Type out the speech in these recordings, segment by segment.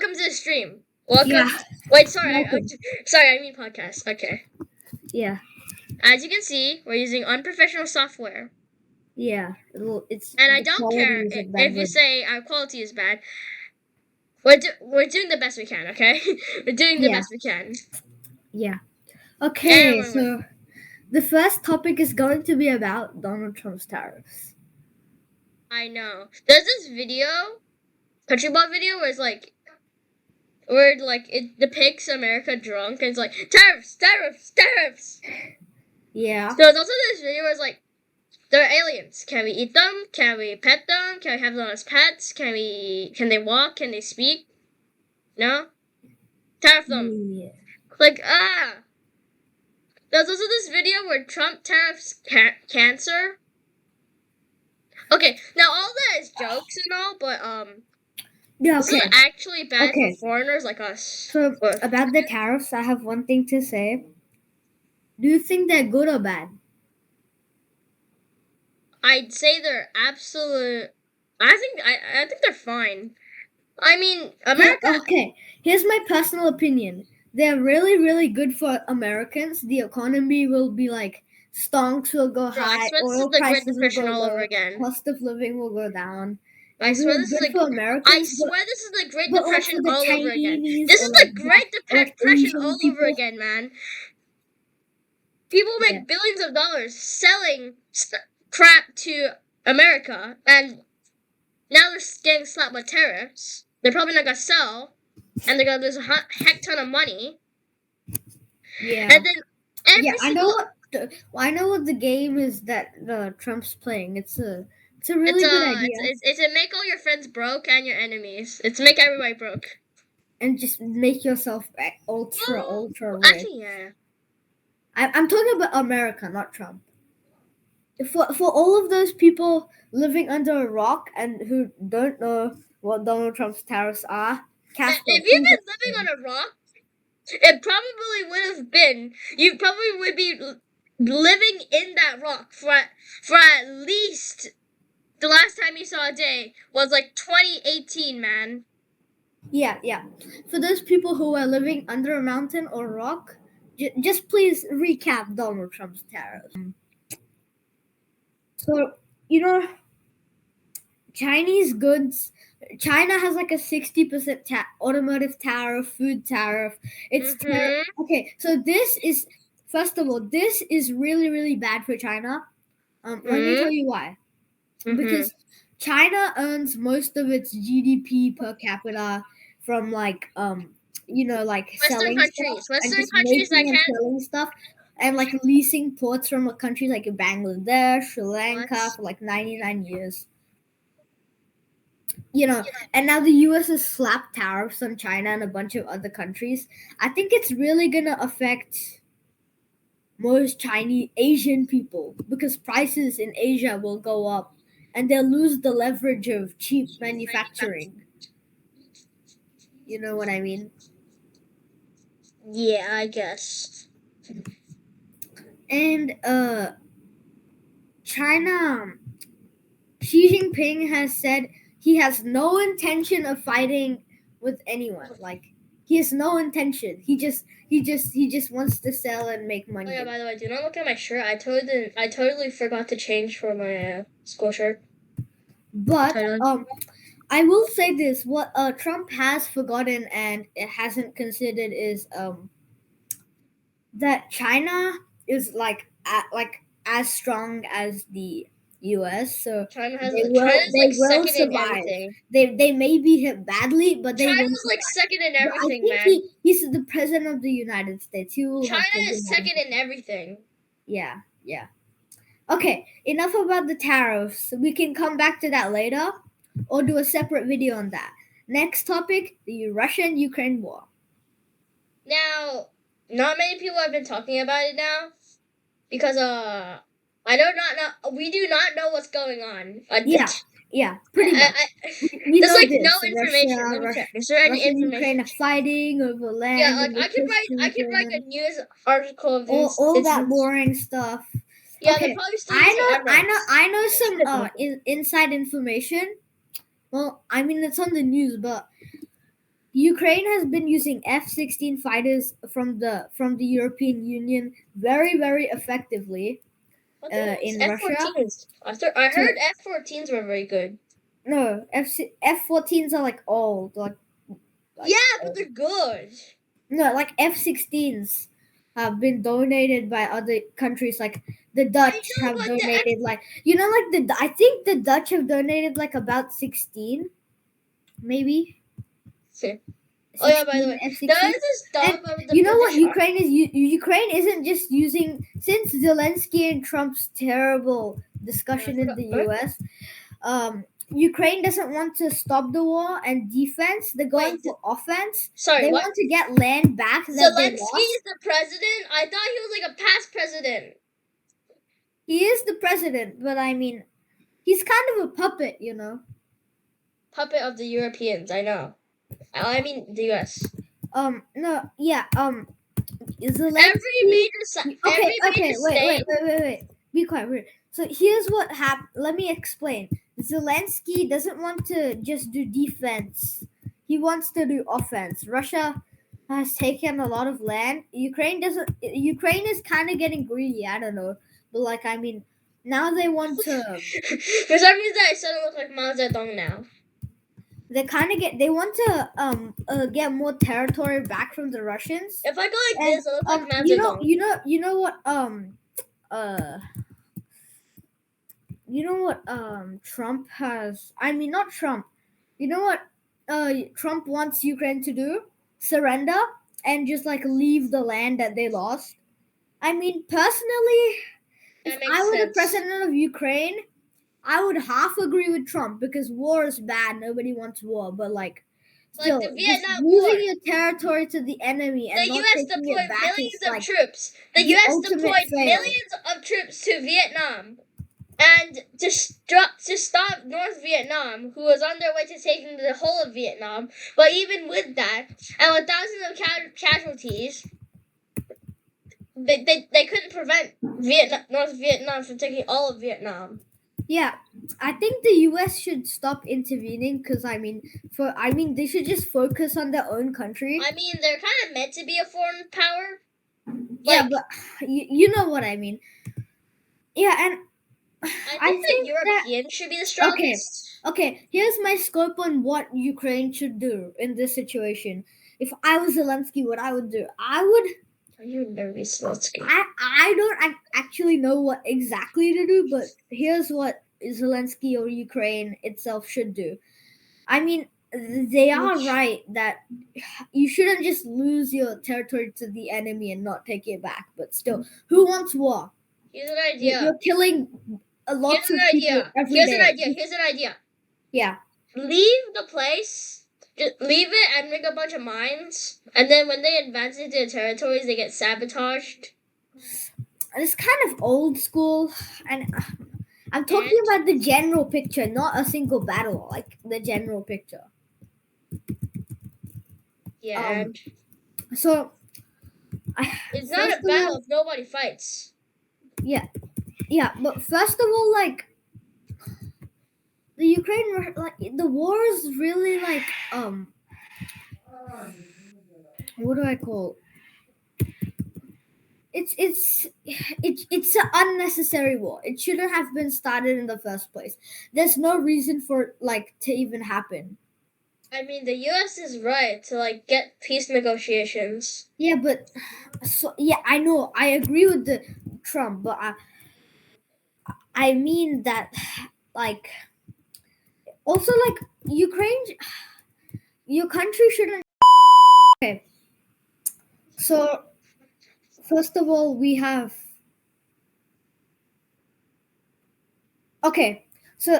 welcome to the stream. Welcome. Yeah. Wait, sorry. Welcome. Sorry, I mean podcast. Okay. Yeah. As you can see, we're using unprofessional software. Yeah. It's And I the don't quality care isn't that if you good. say our quality is bad. We're doing the best we can, okay? We're doing the Yeah. best we can. Yeah. Okay, And so the first topic is going to be about Donald Trump's tariffs. I know. There's this video, country ball video, where it's like, where like it depicts America drunk, and it's like tariffs, tariffs, tariffs. Yeah. So there's also this video where it's like, they're aliens. Can we eat them? Can we pet them? Can we have them as pets? Can they walk? Can they speak? No? Tariff them. Yeah. Like, There's also this video where Trump tariffs cancer. Okay, now all that is jokes and all, but, Yeah, this is okay. actually bad Okay. for foreigners like us. So about the tariffs, I have one thing to say. Do you think they're good or bad? I'd say they're absolute. I think they're fine. I mean, America. Okay, here's my personal opinion. They're really, really good for Americans. The economy will be like stonks will go Bro, I high, swear this is oil the Great prices will Depression go all over low, again. cost of living will go down. I swear It's this is good for Americans. I swear this is the Great but like Depression for the all over again. Chinese This or is like the Great Depression Asian all people. over again, man. People make Yeah. billions of dollars selling crap to America, and now they're getting slapped with tariffs. They're probably not gonna sell, and they're gonna lose a heck ton of money. Yeah. And then I know what the game is that Trump's playing. It's a really good idea. It's to make all your friends broke and your enemies. It's to make everybody broke. And just make yourself ultra rich. Actually, yeah. I'm talking about America, not Trump. For all of those people living under a rock and who don't know what Donald Trump's tariffs are, Casper, if you've been living on a rock, it probably would have been. You probably would be living in that rock for at least the last time you saw a day was like 2018, man. Yeah. For those people who are living under a mountain or rock, just please recap Donald Trump's tariffs. So, Chinese goods, China has like a 60% automotive tariff, food tariff. It's okay. So this is, first of all, this is really, really bad for China. Let me tell you why. Because China earns most of its GDP per capita from like like Western selling countries. stuff Western countries that can selling stuff and like leasing ports from countries like Bangladesh, Sri Lanka for like 99 years. And now the US has slapped tariffs on China and a bunch of other countries. I think it's really gonna affect most Chinese Asian people because prices in Asia will go up and they'll lose the leverage of cheap manufacturing. You know what I mean? Yeah, I guess. And China, Xi Jinping has said he has no intention of fighting with anyone. Like he has no intention. He just wants to sell and make money. Oh yeah, by the way, do not look at my shirt. I totally forgot to change for my school shirt. But I will say this: what Trump has forgotten and it hasn't considered is that China is like as strong as the U.S. So China's will second survive. in everything. They may be hit badly, but they will China's like second in everything, I think he's the president of the United States. He will. China is second in everything. Yeah. Okay, enough about the tariffs. We can come back to that later, or do a separate video on that. Next topic: the Russian-Ukraine war. Now, not many people have been talking about it now, because we do not know what's going on. Yeah, pretty much. There's like no information. Is there any information? Ukraine are fighting over land. Yeah, like I could write a news article of this. All that boring stuff. Yeah, okay. I know some inside information. Well, I mean it's on the news, but Ukraine has been using F-16 fighters from the European Union very effectively What the in Russia. F-14s? I To heard F-14s were very good. no F-14s are like old, like Yeah, but old. they're good. No, like F-16s have been donated by other countries, like the I Dutch know, have but the donated, like like I think the Dutch have donated like about 16, maybe Oh yeah, by the 16 way, there F-16. is this And stuff about the you know what British. Ukraine isn't just using, since Zelensky and Trump's terrible discussion in the What? US. Ukraine doesn't want to stop the war and defense. They're going Wait, for offense. sorry, They what? want to get land back that they Zelensky lost. is the president? I thought he was like a past president. He is the president, but I mean, he's kind of a puppet, Puppet of the Europeans, I know. I mean the US. No, yeah, Every Zelensky. every Okay, major state. wait. Be quiet. Wait. So here's what happened. Let me explain. Zelensky doesn't want to just do defense. He wants to do offense. Russia has taken a lot of land. Ukraine doesn't. Ukraine is kind of getting greedy. I don't know, but like I mean, now they want to. For some reason, I suddenly look like Mao Zedong now. They want to get more territory back from the Russians. If I go like And this, I look like Mao Zedong. you know what uh Trump has, I mean, not Trump, you know what Trump wants Ukraine to do? Surrender and just like leave the land that they lost. I mean, personally, if That I makes were the sense. president of Ukraine, I would half agree with Trump because war is bad. Nobody wants war, but like still, Like the just Vietnam losing War. your territory to the enemy and The not U.S. taking it deployed back is millions of like troops. The the U.S. ultimate deployed fail. millions of troops to Vietnam, and to stop North Vietnam, who was on their way to taking the whole of Vietnam. But even with that, and with thousands of casualties, they couldn't prevent North Vietnam from taking all of Vietnam. Yeah, I think the US should stop intervening because I mean, they should just focus on their own country. I mean, they're kind of meant to be a foreign power. Yeah, but you know what I mean. Yeah, and I think the Europeans should be the strongest. Okay, here's my scope on what Ukraine should do in this situation. If I was Zelensky, what I would do, You never be Zelensky. I don't actually know what exactly to do, but here's what Zelensky or Ukraine itself should do. I mean, they are right that you shouldn't just lose your territory to the enemy and not take it back. But still, who wants war? Here's an idea. You're killing lots of people every Here's day. Here's an idea. Yeah. Leave the place. Just leave it and make a bunch of mines. And then when they advance into the territories, they get sabotaged. It's kind of old school, and I'm talking about the general picture, not a single battle, like the general picture. Yeah. So it's not a battle if nobody fights. Yeah, but first of all, like the Ukraine, like the war is really like what do I call? It's an unnecessary war. It shouldn't have been started in the first place. There's no reason for like to even happen. I mean, the U.S. is right to like get peace negotiations. Yeah, but I know I agree with the Trump, but I mean that like also like Ukraine, your country shouldn't. Okay, so first of all, we have. Okay, so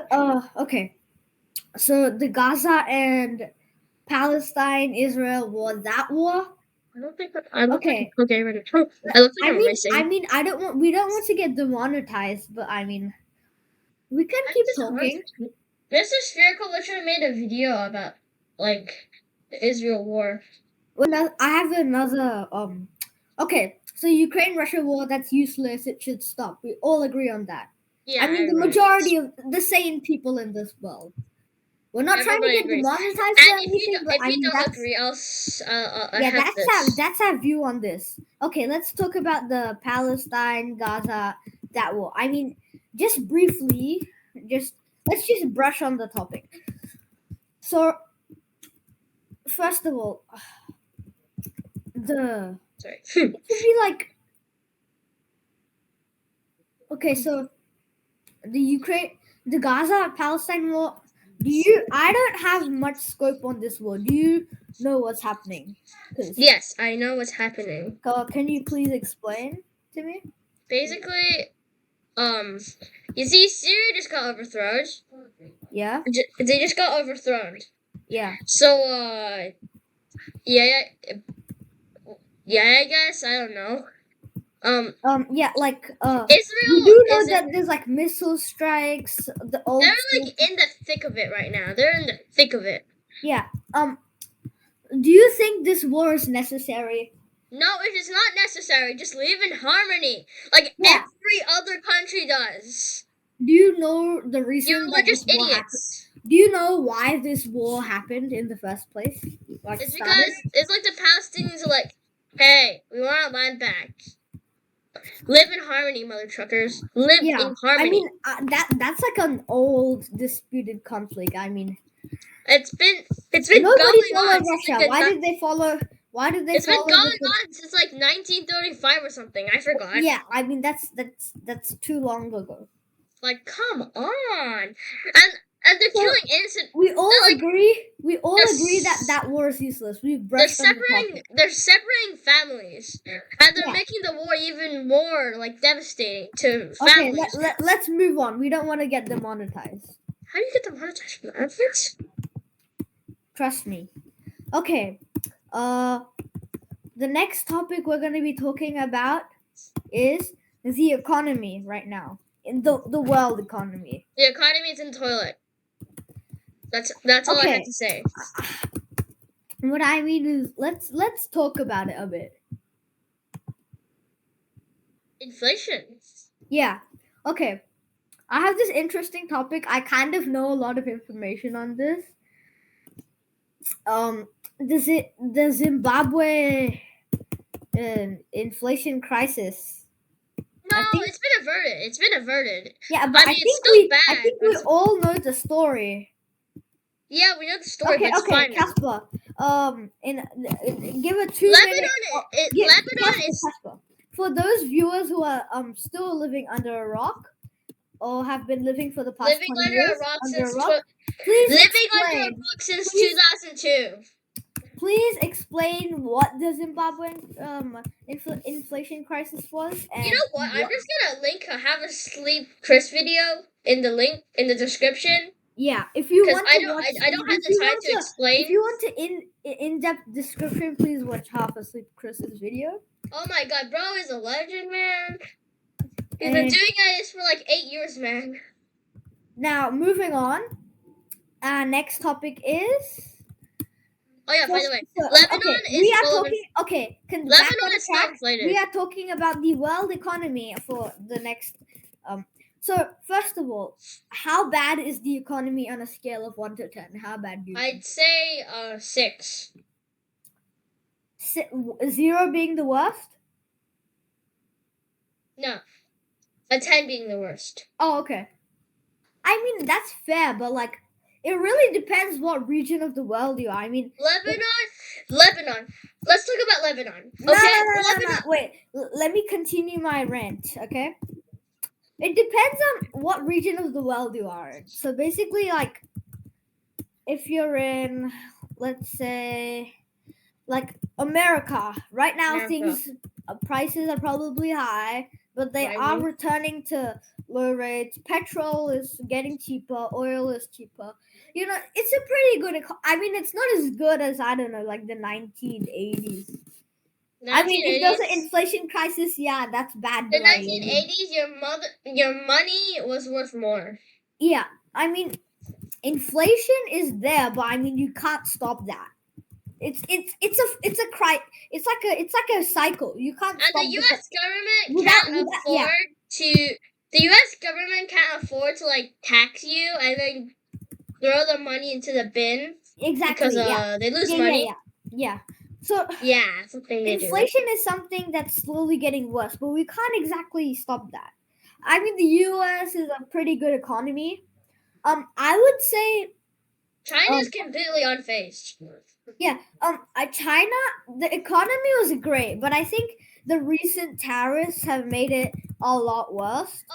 so the Gaza and Palestine Israel war, that war. I don't think that. I look like okay, ready. I look like I'm racing. We don't want to get demonetized, but I mean, we can keep talking. Mr. Spherical literally made a video about like the Israel war. Well, I have another Okay, so Ukraine-Russia war, that's useless. It should stop. We all agree on that. Yeah, I mean, the majority of the sane people in this world. We're not trying to Everybody get agrees. demonetized And or if anything, but I you mean don't agree, I'll yeah, have this. that's our view on this. Okay, let's talk about the Palestine Gaza that war. I mean, just briefly, let's just brush on the topic. So, first of all, Sorry. it should be like, okay, so the Gaza Palestine war. I don't have much scope on this war. Do you know what's happening? Yes, I know what's happening. Can you please explain to me? Basically, you see, Syria just got overthrown. Yeah. They just got overthrown. Yeah. So, yeah, I guess, I don't know. Yeah, like Israel you do know is that there's like missile strikes. they're like in the thick of it right now. They're in the thick of it. Yeah. Do you think this war is necessary? No, it is not necessary. Just live in harmony, like Yeah. every other country does. Do you know the reason You're that just this war happened? idiots. Do you know why this war happened in the first place? Like, It's started? because it's like the Palestinians are like, hey, we want our land back. Live in harmony, mother truckers. Live in harmony. I mean, that's like an old disputed conflict. I mean, it's been nobody going followed on. Russia. Like why did they follow? Why did they? It's follow been going on since like 1935 or something. I forgot. Yeah, I mean that's too long ago. Like, come on, and they're killing innocent. We all like, agree. We all agree that war is useless. We've brushed on the topic. They're separating families, and they're making the war even more like devastating to families. Okay, let's move on. We don't want to get demonetized. How do you get demonetized from Netflix? Trust me. Okay. The next topic we're going to be talking about is the economy right now. In the world economy. The economy is in the toilet. That's all I have to say. What I mean is let's talk about it a bit. Inflation. Yeah. Okay. I have this interesting topic. I kind of know a lot of information on this. The Zimbabwe inflation crisis. No, it's been averted. It's been averted. Yeah, but I think we all know the story. Yeah, we know the story. Okay, but it's fine. Casper. Give a 2 minute. Lebanon is. Casper. For those viewers who are still living under a rock, or have been living for the past 20 years under a rock, under a rock since 2002. Please explain what the Zimbabwean inflation crisis was. And you know what? I'm just gonna link a Have a Sleep Chris video in the description. Yeah, if you want to watch, I don't have the time to explain. If you want to in-depth description, please watch Half Asleep Chris's video. Oh my god, bro is a legend, man. He's been doing this for like 8 years, man. Now, moving on. Next topic is. Oh yeah, by the way, Lebanon is. Lebanon is not inflated. We are talking about the world economy for the next. So first of all, how bad is the economy on a scale of 1 to 10? How bad do you think? I'd say 6. 0 being the worst? No. A 10 being the worst. Oh, okay. I mean, that's fair, but like, it really depends what region of the world you are. I mean, Lebanon. Let's talk about Lebanon. Okay, no. Wait, let me continue my rant, okay? It depends on what region of the world you are in. So basically, like, if you're in, let's say, like America, right now prices are probably high, but they are returning to low rates. Petrol is getting cheaper. Oil is cheaper. You know, it's a pretty good. I mean, it's not as good as, I don't know, like the 1980s. I mean, if there's an inflation crisis, yeah, that's bad. The 1980s, your money was worth more. Yeah, I mean, inflation is there, but I mean, you can't stop that. It's like a cycle. You can't. And the U.S. government can't afford to. The U.S. government can't afford to like tax you and then throw their money into the bin Exactly. because Yeah. they lose Yeah. money. Yeah. So Yeah, something they do. inflation is something that's slowly getting worse, but we can't exactly stop that. I mean, the U.S. is a pretty good economy. I would say, China's completely unfazed. yeah. China, the economy was great, but I think the recent tariffs have made it a lot worse.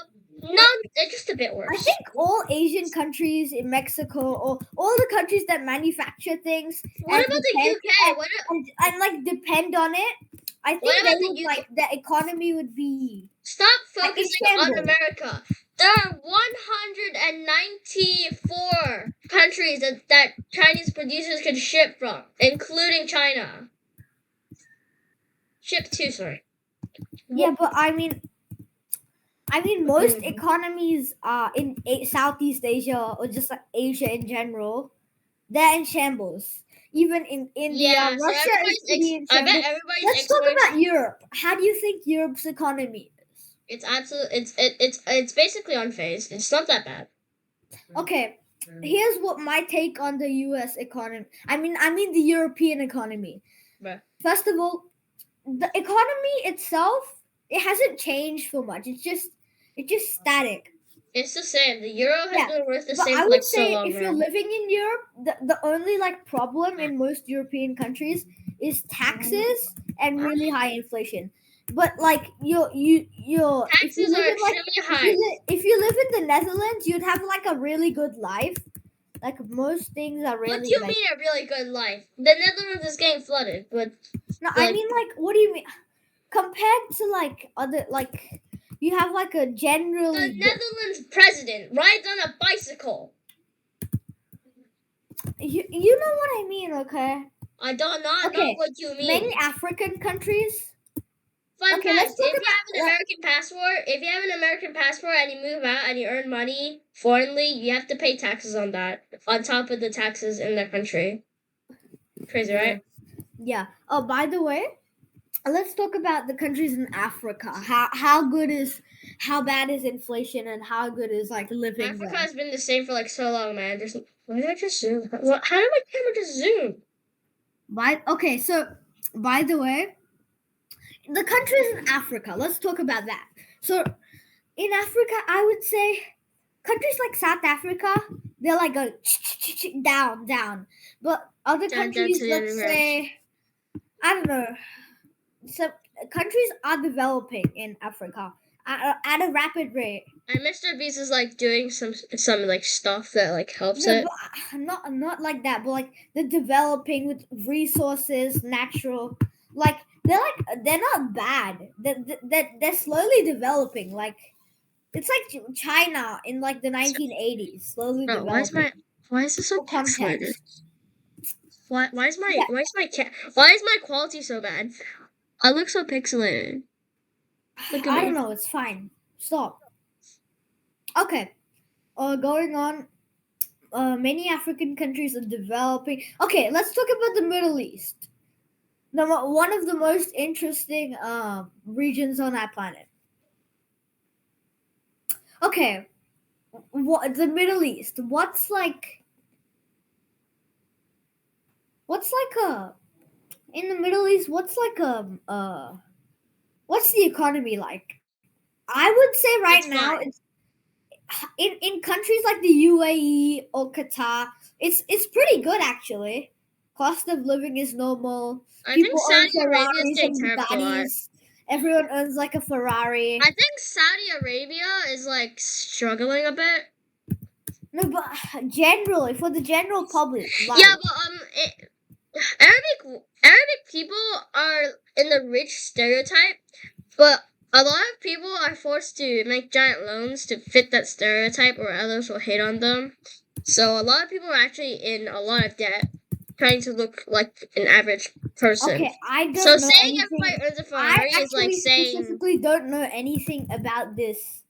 No, they're just a bit worse. I think all Asian countries in Mexico, or all the countries that manufacture things, What about the UK? and like depend on it, I What think they about the would UK? like the economy would be Stop like in focusing on shambles. America. There are 194 countries that Chinese producers can ship from, including China. Ship to, sorry. Yeah, but I mean, most economies in Southeast Asia or just like Asia in general, they're in shambles. Even in India, Yeah, so Russia is pretty in I bet shambles. everybody's Let's talk exporting. about Europe. How do you think Europe's economy is? It's absolutely it's basically unfazed. It's not that bad. Okay, here's what my take on the U.S. economy. I mean the European economy. Bruh. First of all, the economy itself, it hasn't changed so much. It's just static. It's the same. The euro has been worth the But same I for would like so say long if now. you're living in Europe, the only like problem in most European countries is taxes and really high inflation. But like your if you Taxes live are in like extremely high. if you live in the Netherlands, you'd have like a really good life. Like most things are really. What do you like, mean a really good life? The Netherlands is getting flooded, but No, like, I mean like what do you mean? Compared to like other like you have like a generally the Netherlands president rides on a bicycle. you know what I mean, okay? I don't not know what you mean. Many African countries. Fun Okay, fact: let's talk if you have an American passport and you move out and you earn money foreignly, you have to pay taxes on that on top of the taxes in the country. Crazy, right? Yeah. Oh, by the way, let's talk about the countries in Africa. How bad is inflation and how good is like living Africa there? has been the same for like so long, man. Why did I just zoom? How did my camera just zoom? By the way, the countries in Africa. Let's talk about that. So in Africa, I would say countries like South Africa, they're like a down, down. But other Down, countries, to the let's other say, I don't know, some countries are developing in Africa at a rapid rate. And Mr. Beast is like doing some like stuff that like helps No, it. but not like that. But like they're developing with resources, natural. Like they're not bad. They're slowly developing. Like it's like China in like the 1980s, slowly No, developing. why is this so For pixelated? context. Why is Yeah. my quality so bad? I look so pixelated. Look at I me. don't know. It's fine. Stop. Okay. Going on. Many African countries are developing. Okay, let's talk about the Middle East. One of the most interesting regions on our planet. Okay, what the Middle East? What's like a in the Middle East? What's the economy like? I would say right now fine. it's in countries like the UAE or Qatar, it's pretty good actually. Cost of living is normal. I think People own Saudi Arabia is Ferraris getting and terrible. Everyone owns like a Ferrari. I think Saudi Arabia is like struggling a bit. No, but generally for the general public, like, Yeah, but Arabic people are in the rich stereotype, but a lot of people are forced to make giant loans to fit that stereotype, or others will hate on them. So a lot of people are actually in a lot of debt, trying to look like an average person. Okay, I don't so know saying anything. everybody owns a I Ferrari is like actually saying specifically don't know anything about this,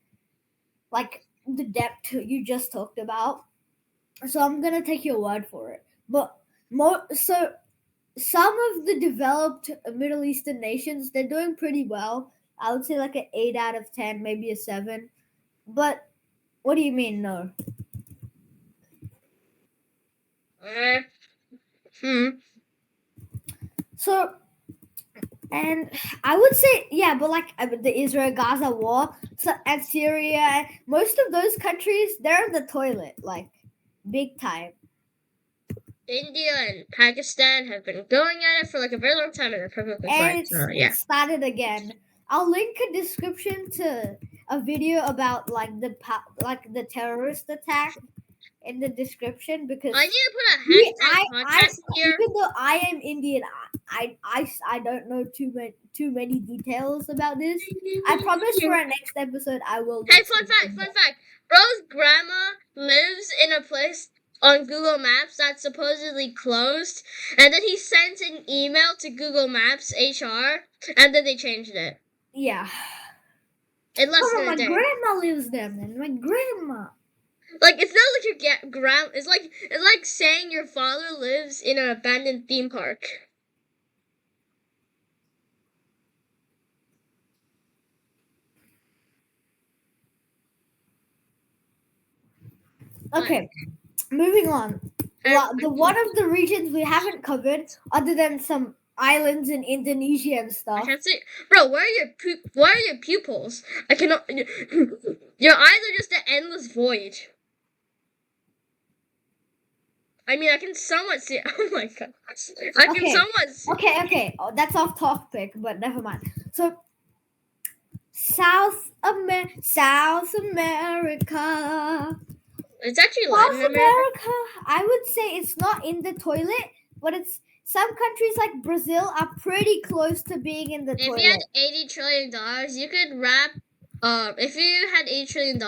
like the debt you just talked about. So I'm gonna take your word for it. But so some of the developed Middle Eastern nations, they're doing pretty well. I would say like an 8 out of 10, maybe a 7. But what do you mean no? So, and I would say, yeah, but like the Israel-Gaza war, so and Syria, and most of those countries, they're in the toilet, like big time. India and Pakistan have been going at it for like a very long time, and they're perfectly fine. And So it started again. I'll link a description to a video about like the terrorist attack in the description because I need to put a hashtag podcast here. even though I am Indian, I don't know too many details about this. I promise for our next episode I will. Hey, fun fact. Bro's grandma lives in a place on Google Maps that's supposedly closed, and then he sent an email to Google Maps HR, and then they changed it. Yeah. In less than a day. My grandma lives there, man. My grandma. Like, it's not like your it's like saying your father lives in an abandoned theme park. Okay, moving on. One of the regions we haven't covered, other than some islands in Indonesia and stuff. I can't see, bro. Where are your pupils? I cannot. Your eyes are just an endless void. I mean, I can somewhat see. Oh my god, I can somewhat see. Okay. Oh, that's off topic, but never mind. So, South America. It's actually South Latin America. I would say it's not in the toilet, but it's some countries like Brazil are pretty close to being in the toilet. If you had $80 trillion, you could wrap. If you had $80 trillion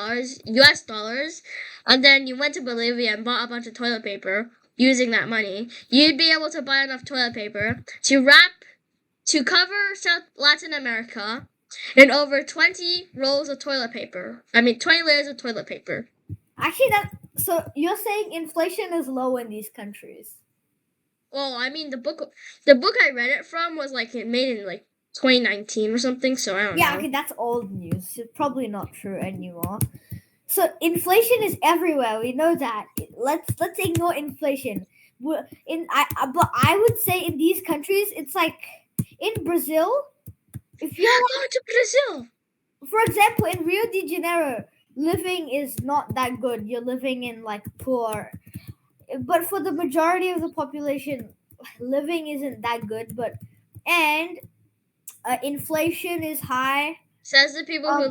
US dollars, and then you went to Bolivia and bought a bunch of toilet paper using that money, you'd be able to buy enough toilet paper to cover South Latin America in over 20 rolls of toilet paper. 20 layers of toilet paper. Actually, so you're saying inflation is low in these countries? Well, I mean, the book I read it from was like made in like 2019 or something, so I don't know. Yeah, okay, that's old news. It's probably not true anymore. So inflation is everywhere. We know that. Let's ignore inflation. But I would say in these countries, it's like in Brazil. If you're go to Brazil, for example, in Rio de Janeiro, living is not that good. You're living in like poor. But for the majority of the population, living isn't that good. Inflation is high. Says the people who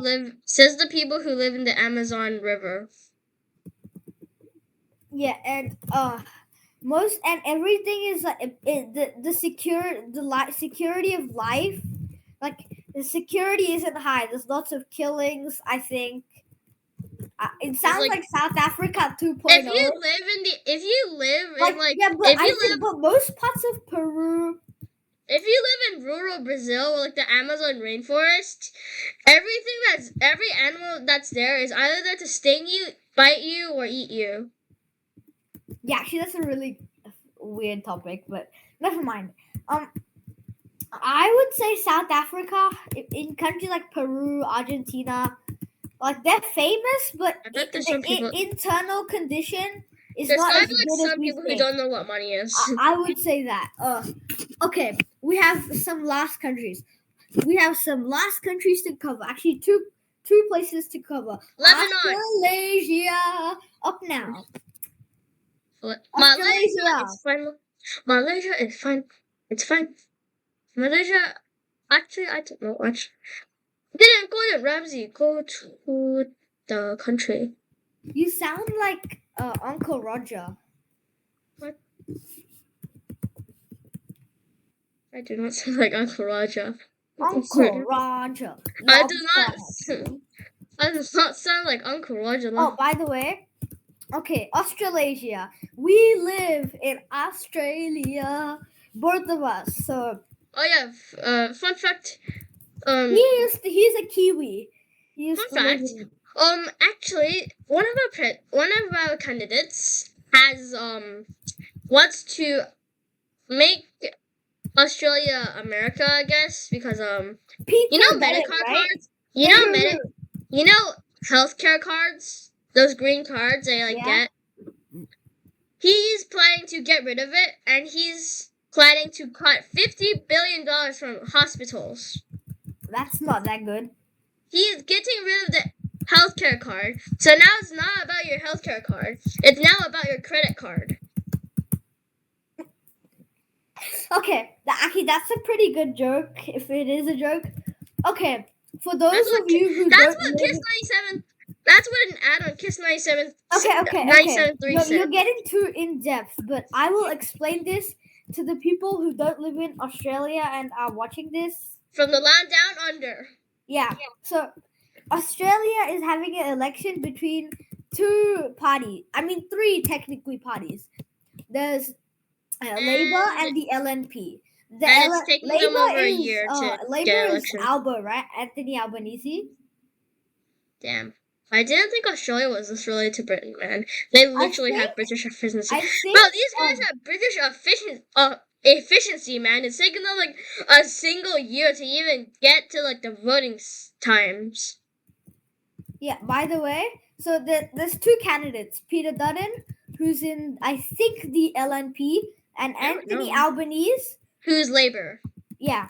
live in the Amazon River. Yeah, and everything is like the security of life. Like the security isn't high. There's lots of killings. I think. It sounds like South Africa 2.0. If you live but most parts of Peru. If you live in rural Brazil, like the Amazon rainforest, every animal that's there is either there to sting you, bite you, or eat you. Yeah, actually, that's a really weird topic, but never mind. I would say South Africa, in countries like Peru, Argentina. Like they're famous, but internal condition is not as good as some people who don't know what money is. I would say that. Okay, we have some last countries. We have some last countries to cover. Actually, two places to cover. Lebanon, Malaysia, up now. Malaysia is fine. Malaysia is fine. It's fine. Malaysia, actually, I don't know much. Didn't go to Ramsey. Go to the country. You sound like Uncle Roger. What? I do not sound like Uncle Roger. Uncle Roger. I do not sound like Uncle Roger. Oh, by the way, okay, Australasia. We live in Australia, both of us. So. Oh yeah. Fun fact. He's a Kiwi. Fun fact. Actually, one of our candidates has wants to make Australia America, I guess, because Medicare cards. Healthcare cards. Those green cards they get. he's planning to get rid of it, and he's planning to cut $50 billion from hospitals. That's not that good. He's getting rid of the healthcare card. So now it's not about your healthcare card. It's now about your credit card. Okay, actually, that's a pretty good joke, if it is a joke. Okay, for those of you who That's don't what live- Kiss 97. That's what an ad on Kiss 97. Okay. 97.3 said. You're getting too in depth, but I will explain this to the people who don't live in Australia and are watching this. From the land down under. Yeah. So Australia is having an election between two parties. I mean, three technically parties. There's Labour and the LNP. It's taking them over a year to Labour get is election. Alba, right? Anthony Albanese. Damn. I didn't think Australia was this related to Britain, man. They literally have British efficiency. I think, Bro, these guys have British efficiency, man. It's taken them like a single year to even get to like the voting times. Yeah, by the way, so there's two candidates. Peter Dutton, who's in, I think, the LNP, and Anthony Albanese, who's Labour. Yeah.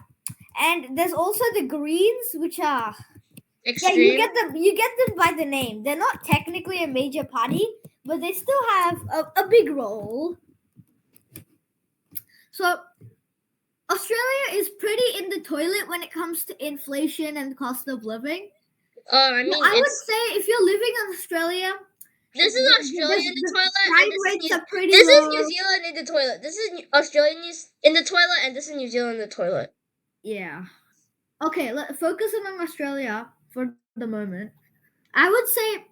And there's also the Greens, which are... Extreme. Yeah, you get them by the name. They're not technically a major party, but they still have a big role. So Australia is pretty in the toilet when it comes to inflation and cost of living. I mean, I would say if you're living in Australia, this is Australia in the toilet. Crime rates are pretty this low. is New Zealand in the toilet. This is Australia in the toilet, and this is New Zealand in the toilet. Yeah. Okay, focusing on Australia for the moment. I would say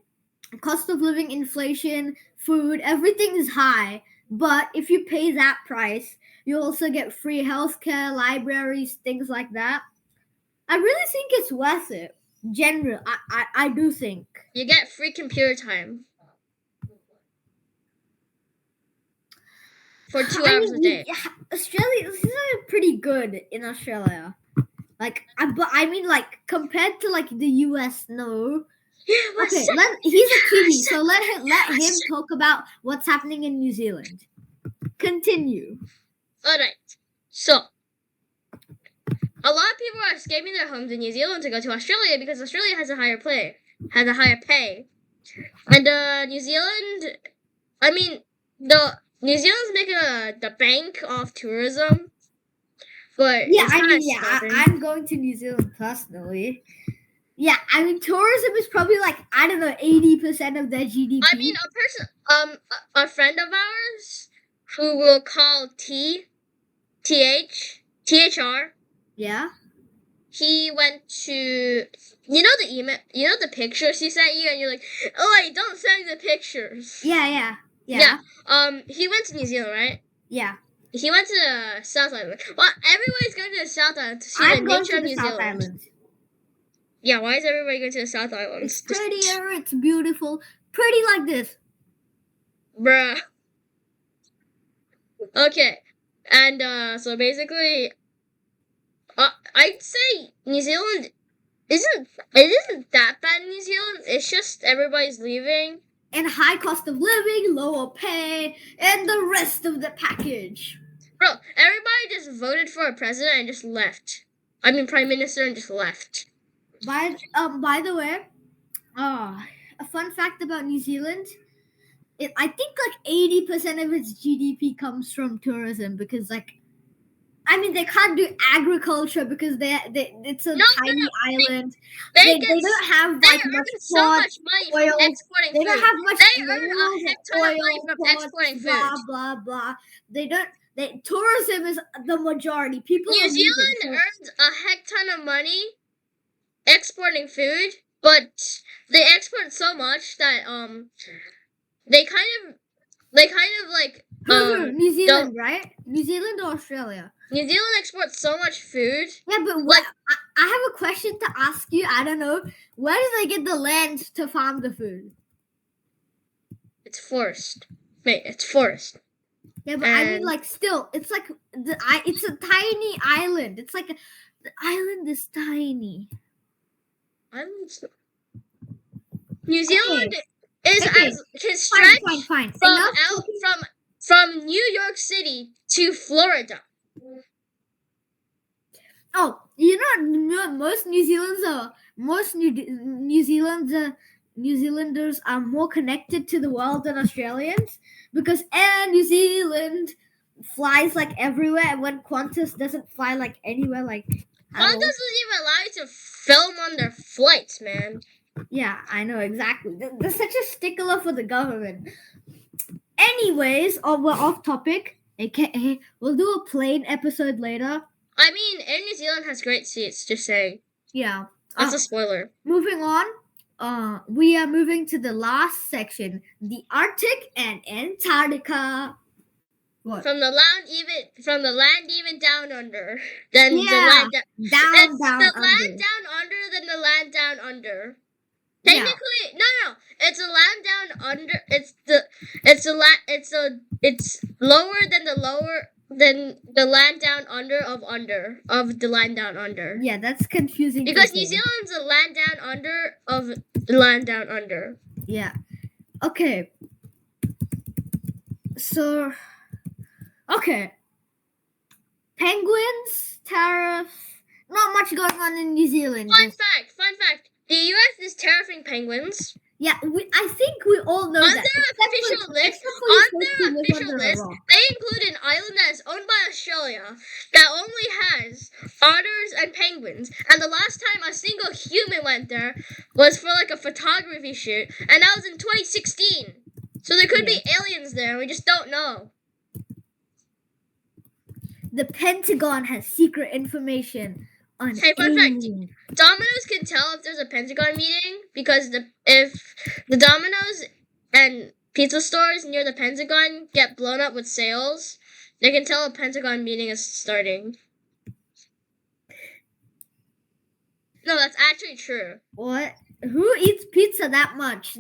cost of living, inflation, food, everything is high. But if you pay that price, you also get free healthcare, libraries, things like that. I really think it's worth it. General, I do think. You get free computer time. For 2 hours a day. Australia is pretty good in Australia. Like, I mean, like, compared to, like, the US, no. Yeah, okay, he's a Kiwi, so let him talk about what's happening in New Zealand. Continue. Alright, so, a lot of people are escaping their homes in New Zealand to go to Australia because Australia has a higher pay. And, New Zealand, New Zealand's making the bank off tourism. But yeah, I'm going to New Zealand personally. Yeah, I mean, tourism is probably like, I don't know, 80% of their GDP. I mean, a friend of ours who we'll call THR. Yeah. He went to, the email, the pictures he sent you, and you're like, oh, wait, don't send me the pictures. Yeah. He went to New Zealand, right? Yeah. He went to the South Island. Well, everybody's going to the South Island to see the nature of New Zealand. Island. Yeah, why is everybody going to the South Island? It's prettier, it's beautiful. Pretty like this. Bruh. Okay. And, so basically, I'd say New Zealand isn't that bad in New Zealand. It's just everybody's leaving. And high cost of living, lower pay, and the rest of the package. Bro, everybody just voted for a president and just left. I mean, prime minister and just left. By the way, a fun fact about New Zealand, I think like 80% of its GDP comes from tourism because they can't do agriculture because it's a tiny island. They don't have much so much money oil. From exporting They food. don't have much. They earn a heck ton of money from exporting food. Blah blah blah. Tourism is the majority. People. New Zealand earns a heck ton of money exporting food, but they export so much that they kind of like New Zealand, right? New Zealand or Australia? New Zealand exports so much food. Yeah, but I have a question to ask you. I don't know. Where do they get the land to farm the food? It's forest. Mate, it's forest. Yeah, but I mean, still, it's it's a tiny island. It's like the island is tiny. New Zealand is as can stretch fine. from from New York City to Florida. Oh, most New Zealanders are more connected to the world than Australians because Air New Zealand flies like everywhere, and when Qantas doesn't fly like anywhere, like Qantas doesn't even allow you to film on their flights, man. Yeah, I know exactly. They're such a stickler for the government. Anyways, we're off topic. AKA, we'll do a plane episode later. I mean, Air New Zealand has great seats, just saying. Yeah. That's a spoiler. Moving on. We are moving to the last section, the Arctic and Antarctica. What? From the land even down under. Then Yeah, the land down the under. land down under, then the land down under. Technically, no. It's a land down under. It's lower than the land down under of the land down under. Yeah, that's confusing. Because New Zealand's a land down under of the land down under. Yeah. Okay. So, okay. Penguins, tariffs. Not much going on in New Zealand. Fun fact. The U.S. is tariffing penguins. Yeah, I think we all know on that. Their official list, they include an island that is owned by Australia that only has otters and penguins. And the last time a single human went there was for like a photography shoot, and that was in 2016. So there could be aliens there. We just don't know. The Pentagon has secret information on Hey, fun fact. aliens. Domino's can tell if there's a Pentagon meeting because if the Domino's and pizza stores near the Pentagon get blown up with sales, they can tell a Pentagon meeting is starting. No, that's actually true. What? Who eats pizza that much?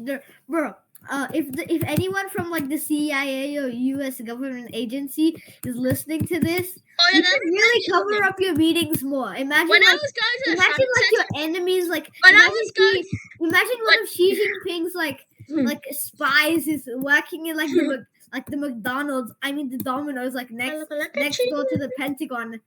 Bro, if anyone from like the CIA or U.S. government agency is listening to this, you can really cover up your meetings more. Imagine when like, I was going to imagine like your enemies like imagine one of Xi Jinping's like spies is working in like the McDonald's. I mean the Domino's like next door to the Pentagon.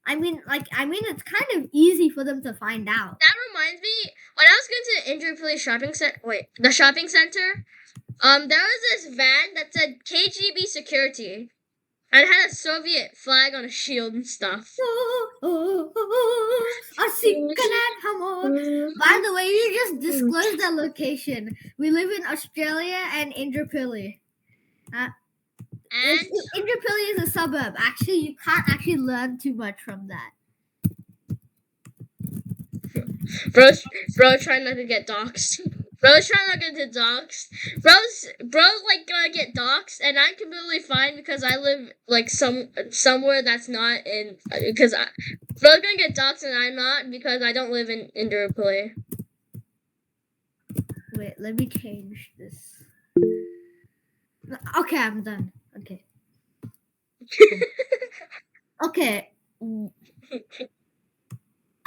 I mean it's kind of easy for them to find out. That reminds me, when I was going to the Indooroopilly shopping center, there was this van that said KGB security. And it had a Soviet flag on a shield and stuff. By the way, you just disclosed the location. We live in Australia and Indooroopilly. And Indooroopilly is a suburb. Actually, you can't actually learn too much from that. Bro trying not to get doxxed. Bro's trying not to get doxxed. Bro's like gonna get doxxed, and I'm completely fine because I live like somewhere that's not in. Bro's gonna get doxxed and I'm not because I don't live in Indooroopilly. Wait, let me change this. Okay, I'm done. Okay. Okay.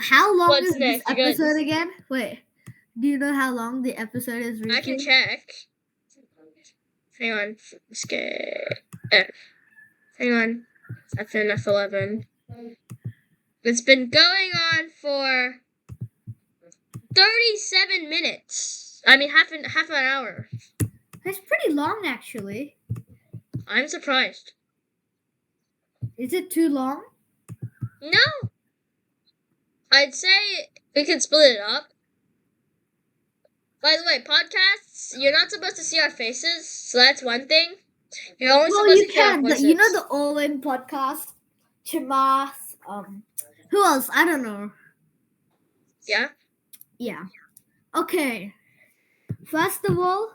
How long is this episode again? Wait. Do you know how long the episode is reaching? I can check. Hang on. Let's get... hang on. That's enough 11. It's been going on for 37 minutes. I mean, half an hour. That's pretty long, actually. I'm surprised. Is it too long? No. I'd say we could split it up. By the way, podcasts, you're not supposed to see our faces, so that's one thing. You're only supposed to hear our voices. You know the All-In podcast? Chimas, who else? I don't know. Yeah? Yeah. Okay. First of all,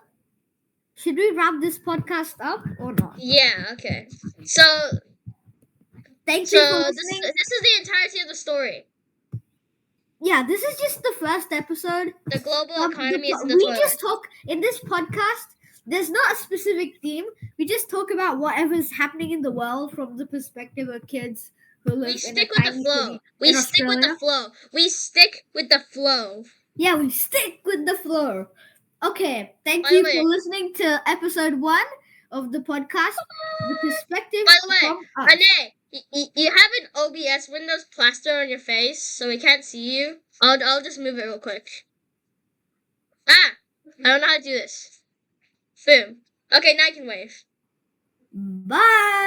should we wrap this podcast up or not? Yeah, okay. So, thank you for listening. This is the entirety of the story. Yeah, this is just the first episode. The global economy is in the toilet. We just talk in this podcast. There's not a specific theme. We just talk about whatever's happening in the world from the perspective of kids who live in a tiny city. We stick with the flow. We stick with the flow. Yeah, we stick with the flow. Okay, thank you for listening to episode 1 of the podcast, the perspective By the way, from us. Anay, you have an OBS Windows plaster on your face, so we can't see you. I'll just move it real quick. I don't know how to do this. Boom. Okay, now I can wave. Bye.